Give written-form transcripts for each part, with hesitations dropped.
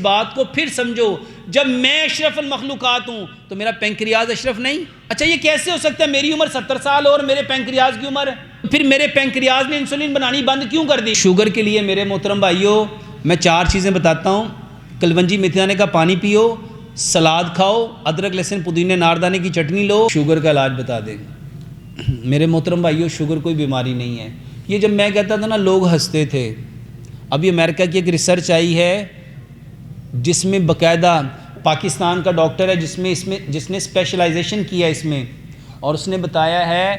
بات کو پھر سمجھو، جب میں اشرف المخلوقات ہوں تو میرا پینکریاز اشرف نہیں؟ اچھا یہ کیسے ہو سکتا ہے؟ میری عمر 70 سال اور میرے پینکریاز کی عمر، پھر میرے پینکریاز نے انسولین بنانی بند کیوں کر دی؟ شوگر کے لیے میرے محترم بھائیوں میں 4 چیزیں بتاتا ہوں۔ کلونجی میتھی دانے کا پانی پیو، سلاد کھاؤ، ادرک لہسن پودینے ناردانے کی چٹنی لو، شوگر کا علاج بتا دیں۔ میرے محترم بھائیوں شوگر کوئی بیماری نہیں ہے۔ یہ جب میں کہتا تھا نا لوگ ہنستے تھے۔ ابھی امریکہ کی ایک ریسرچ آئی ہے جس میں باقاعدہ پاکستان کا ڈاکٹر ہے جس نے اسپیشلائزیشن کیا اس میں، اور اس نے بتایا ہے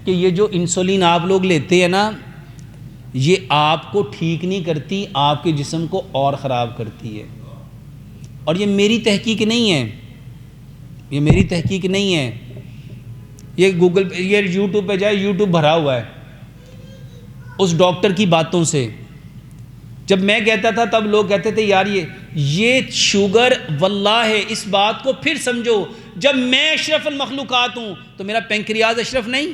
کہ یہ جو انسولین آپ لوگ لیتے ہیں نا یہ آپ کو ٹھیک نہیں کرتی، آپ کے جسم کو اور خراب کرتی ہے۔ اور یہ میری تحقیق نہیں ہے، یہ میری تحقیق نہیں ہے، یہ گوگل پہ، یہ یوٹیوب پہ جائے، یوٹیوب بھرا ہوا ہے اس ڈاکٹر کی باتوں سے۔ جب میں کہتا تھا تب لوگ کہتے تھے یار یہ شوگر، واللہ ہے اس بات کو پھر سمجھو، جب میں اشرف المخلوقات ہوں تو میرا پینکریاز اشرف نہیں؟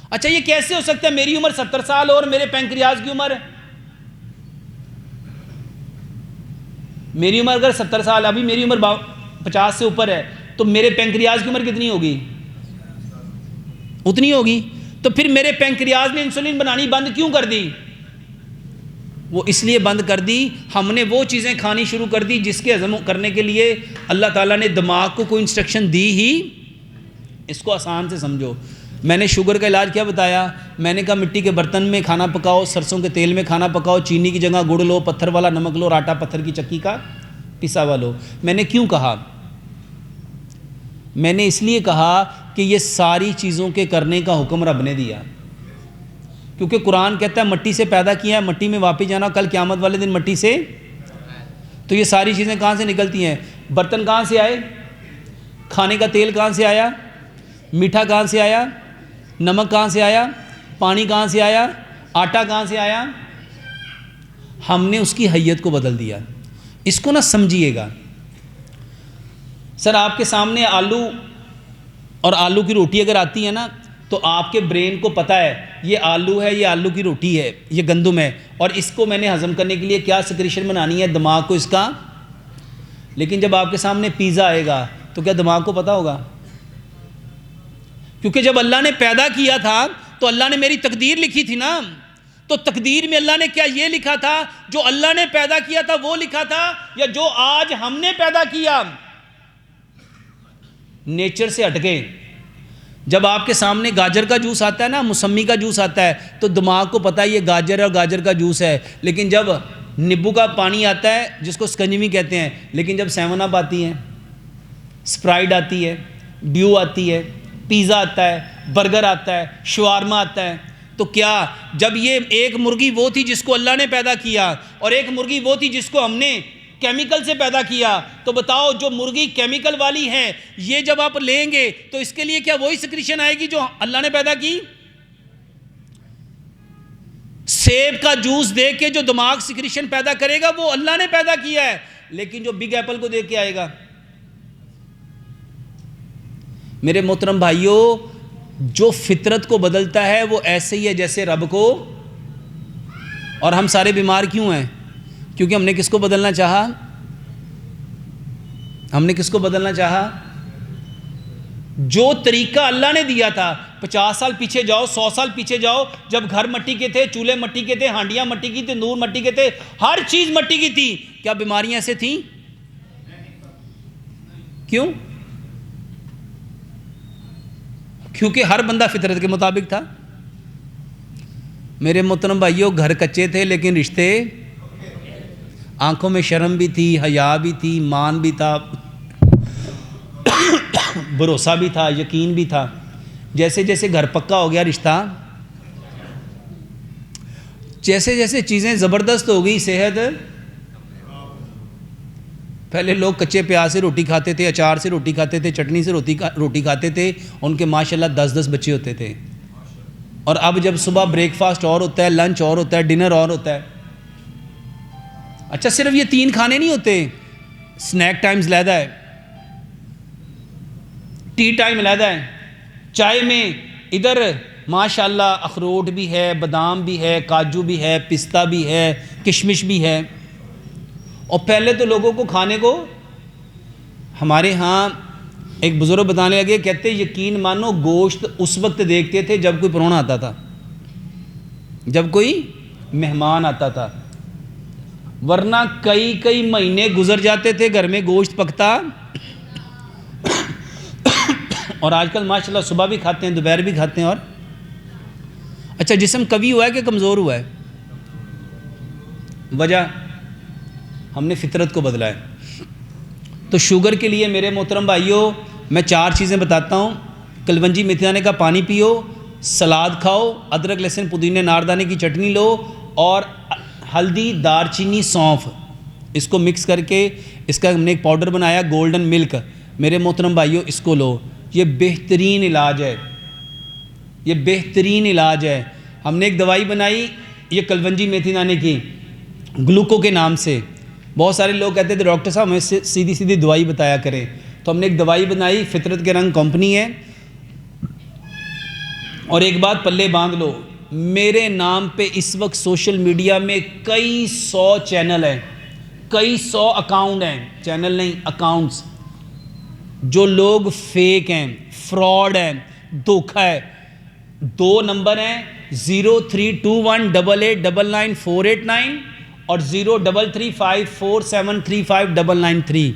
اچھا یہ کیسے ہو سکتا ہے؟ میری عمر 70 سال اور میرے پینکریاز کی عمر، میری عمر اگر 70 سال، ابھی میری عمر 50 سے اوپر ہے، تو میرے پینکریاز کی عمر کتنی ہوگی؟ اتنی ہوگی۔ تو پھر میرے پینکریاز نے انسولین بنانی بند کیوں کر دی؟ وہ اس لیے بند کر دی، ہم نے وہ چیزیں کھانی شروع کر دی جس کے ہضم کرنے کے لیے اللہ تعالیٰ نے دماغ کو کوئی انسٹرکشن دی ہی۔ اس کو آسان سے سمجھو۔ میں نے شوگر کا علاج کیا بتایا؟ میں نے کہا مٹی کے برتن میں کھانا پکاؤ، سرسوں کے تیل میں کھانا پکاؤ، چینی کی جگہ گڑ لو، پتھر والا نمک لو، اور آٹا پتھر کی چکی کا پسا ہوا لو۔ میں نے کیوں کہا؟ میں نے اس لیے کہا کہ یہ ساری چیزوں کے کرنے کا حکم رب نے دیا، کیونکہ قرآن کہتا ہے مٹی سے پیدا کیا ہے، مٹی میں واپس جانا، کل قیامت والے دن مٹی سے۔ تو یہ ساری چیزیں کہاں سے نکلتی ہیں؟ برتن کہاں سے آئے؟ کھانے کا تیل کہاں سے آیا؟ میٹھا کہاں سے آیا؟ نمک کہاں سے آیا؟ پانی کہاں سے آیا؟ آٹا کہاں سے آیا؟ ہم نے اس کی حیت کو بدل دیا۔ اس کو نہ سمجھیے گا۔ سر آپ کے سامنے آلو اور آلو کی روٹی اگر آتی ہے نا تو آپ کے برین کو پتہ ہے یہ آلو ہے، یہ آلو کی روٹی ہے، یہ گندم ہے، اور اس کو میں نے ہضم کرنے کے لیے کیا سیکریشن بنانی ہے دماغ کو اس کا۔ لیکن جب آپ کے سامنے پیزا آئے گا تو کیا دماغ کو پتہ ہوگا؟ کیونکہ جب اللہ نے پیدا کیا تھا تو اللہ نے میری تقدیر لکھی تھی نا، تو تقدیر میں اللہ نے کیا یہ لکھا تھا جو اللہ نے پیدا کیا تھا وہ لکھا تھا، یا جو آج ہم نے پیدا کیا نیچر سے ہٹ کے؟ جب آپ کے سامنے گاجر کا جوس آتا ہے نا، موسمی کا جوس آتا ہے، تو دماغ کو پتہ ہے یہ گاجر ہے اور گاجر کا جوس ہے۔ لیکن جب نیبو کا پانی آتا ہے جس کو سکنجوی کہتے ہیں، لیکن جب 7 اپ آتی ہے، اسپرائٹ آتی ہے، ڈیو آتی ہے، پیزا آتا ہے، برگر آتا ہے، شوارما آتا ہے، تو کیا جب یہ ایک مرغی وہ تھی جس کو اللہ نے پیدا کیا اور ایک مرغی وہ تھی جس کو ہم نے کیمیکل سے پیدا کیا، تو بتاؤ جو مرغی کیمیکل والی ہے یہ جب آپ لیں گے تو اس کے لیے کیا وہی سیکریشن آئے گی جو اللہ نے پیدا کی؟ سیب کا جوس دے کے جو دماغ سیکریشن پیدا کرے گا وہ اللہ نے پیدا کیا ہے، لیکن جو بگ ایپل کو دے کے آئے گا۔ میرے محترم بھائیوں جو فطرت کو بدلتا ہے وہ ایسے ہی ہے جیسے رب کو۔ اور ہم سارے بیمار کیوں ہیں؟ کیونکہ ہم نے کس کو بدلنا چاہا؟ ہم نے کس کو بدلنا چاہا؟ جو طریقہ اللہ نے دیا تھا، 50 سال پیچھے جاؤ، 100 سال پیچھے جاؤ، جب گھر مٹی کے تھے، چولہے مٹی کے تھے، ہانڈیاں مٹی کی تھی، تندور مٹی کے تھے، ہر چیز مٹی کی تھی، کیا بیماریاں ایسے تھیں؟ کیوں؟ کیونکہ ہر بندہ فطرت کے مطابق تھا۔ میرے محترم بھائیوں گھر کچے تھے لیکن رشتے، آنکھوں میں شرم بھی تھی، حیا بھی تھی، مان بھی تھا، بھروسہ بھی تھا، یقین بھی تھا۔ جیسے جیسے گھر پکا ہو گیا رشتہ، جیسے جیسے چیزیں زبردست ہو گئی، صحت، پہلے لوگ کچے پیاز سے روٹی کھاتے تھے، اچار سے روٹی کھاتے تھے، چٹنی سے روٹی کھاتے تھے، ان کے ماشاءاللہ 10 بچے ہوتے تھے۔ اور اب جب صبح بریک فاسٹ اور ہوتا ہے، لنچ اور ہوتا ہے، ڈنر اور ہوتا ہے۔ اچھا صرف یہ 3 کھانے نہیں ہوتے، سنیک ٹائمز علیحدہ ہے، ٹی ٹائم علیحدہ ہے، چائے میں ادھر ماشاءاللہ اخروٹ بھی ہے، بادام بھی ہے، کاجو بھی ہے، پستہ بھی ہے، کشمش بھی ہے، اور پہلے تو لوگوں کو کھانے کو، ہمارے ہاں ایک بزرگ بتانے لگے، کہتے یقین مانو گوشت اس وقت دیکھتے تھے جب کوئی پرونا آتا تھا، جب کوئی مہمان آتا تھا، ورنہ کئی مہینے گزر جاتے تھے گھر میں گوشت پکتا، اور آج کل ماشاءاللہ صبح بھی کھاتے ہیں، دوپہر بھی کھاتے ہیں. اور اچھا جسم قوی ہوا ہے کہ کمزور ہوا ہے؟ وجہ ہم نے فطرت کو بدلا ہے. تو شوگر کے لیے میرے محترم بھائیوں میں 4 چیزیں بتاتا ہوں. کلونجی میتھی دانے کا پانی پیو، سلاد کھاؤ، ادرک لہسن پودینے ناردانے کی چٹنی لو، اور ہلدی دار چینی سونف اس کو مکس کر کے اس کا ہم نے ایک پاؤڈر بنایا گولڈن ملک. میرے محترم بھائیوں اس کو لو، یہ بہترین علاج ہے، یہ بہترین علاج ہے. ہم نے ایک دوائی بنائی یہ کلونجی میتھی دانے کی گلوکو کے نام سے. بہت سارے لوگ کہتے تھے ڈاکٹر صاحب ہمیں سیدھی دوائی بتایا کریں، تو ہم نے ایک دوائی بنائی، فطرت کے رنگ کمپنی ہے. اور ایک بات پلے باندھ لو، میرے نام پہ اس وقت سوشل میڈیا میں کئی 100 چینل ہیں، کئی 100 اکاؤنٹ ہیں، چینل نہیں اکاؤنٹس. جو لوگ فیک ہیں، فراڈ ہیں، دھوکہ ہے. 2 نمبر ہیں 032188999489 اور 033547359993.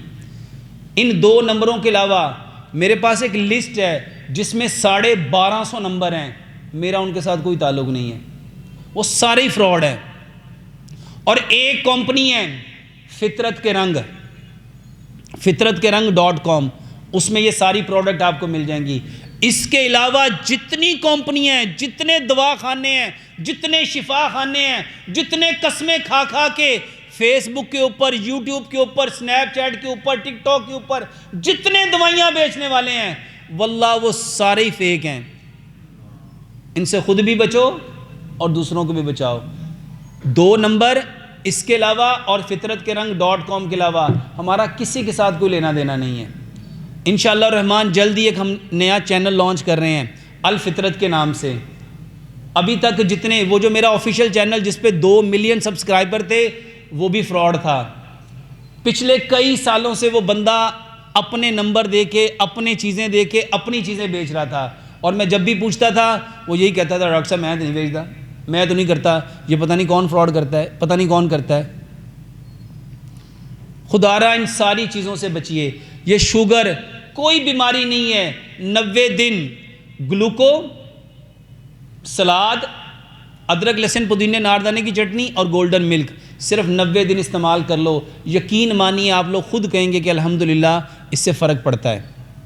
ان 2 نمبروں کے علاوہ میرے پاس ایک لسٹ ہے جس میں 1250 نمبر ہیں، میرا ان کے ساتھ کوئی تعلق نہیں ہے، وہ سارے ہی فراڈ ہیں. اور ایک کمپنی ہے فطرت کے رنگ، fitratkерang.com، اس میں یہ ساری پروڈکٹ آپ کو مل جائیں گی. اس کے علاوہ جتنی کمپنیاں ہیں، جتنے دوا خانے ہیں، جتنے شفا خانے ہیں، جتنے قسمیں کھا کے فیس بک کے اوپر، یوٹیوب کے اوپر، سنیپ چیٹ کے اوپر، ٹک ٹاک کے اوپر جتنے دوائیاں بیچنے والے ہیں، واللہ وہ سارے ہی فیک ہیں. ان سے خود بھی بچو اور دوسروں کو بھی بچاؤ. 2 نمبر اس کے علاوہ اور fitratkерang.com کے علاوہ ہمارا کسی کے ساتھ کوئی لینا دینا نہیں ہے. انشاءاللہ الرحمن جلدی ایک ہم نیا چینل لانچ کر رہے ہیں الفطرت کے نام سے. ابھی تک جتنے وہ جو میرا آفیشیل چینل جس پہ 2 ملین سبسکرائبر تھے وہ بھی فراڈ تھا. پچھلے کئی سالوں سے وہ بندہ اپنے نمبر دے کے، اپنے چیزیں دے کے، اپنی چیزیں بیچ رہا تھا. اور میں جب بھی پوچھتا تھا وہ یہی کہتا تھا ڈاکٹر صاحب میں تو نہیں بیچتا، میں تو نہیں کرتا، یہ پتہ نہیں کون فراڈ کرتا ہے، پتہ نہیں کون کرتا ہے. خدا را ان ساری چیزوں سے بچیے. یہ شوگر کوئی بیماری نہیں ہے. 90 دن گلوکو، سلاد، ادرک لہسن پودینے ناردانے کی چٹنی اور گولڈن ملک صرف 90 دن استعمال کر لو. یقین مانیے آپ لوگ خود کہیں گے کہ الحمدللہ اس سے فرق پڑتا ہے.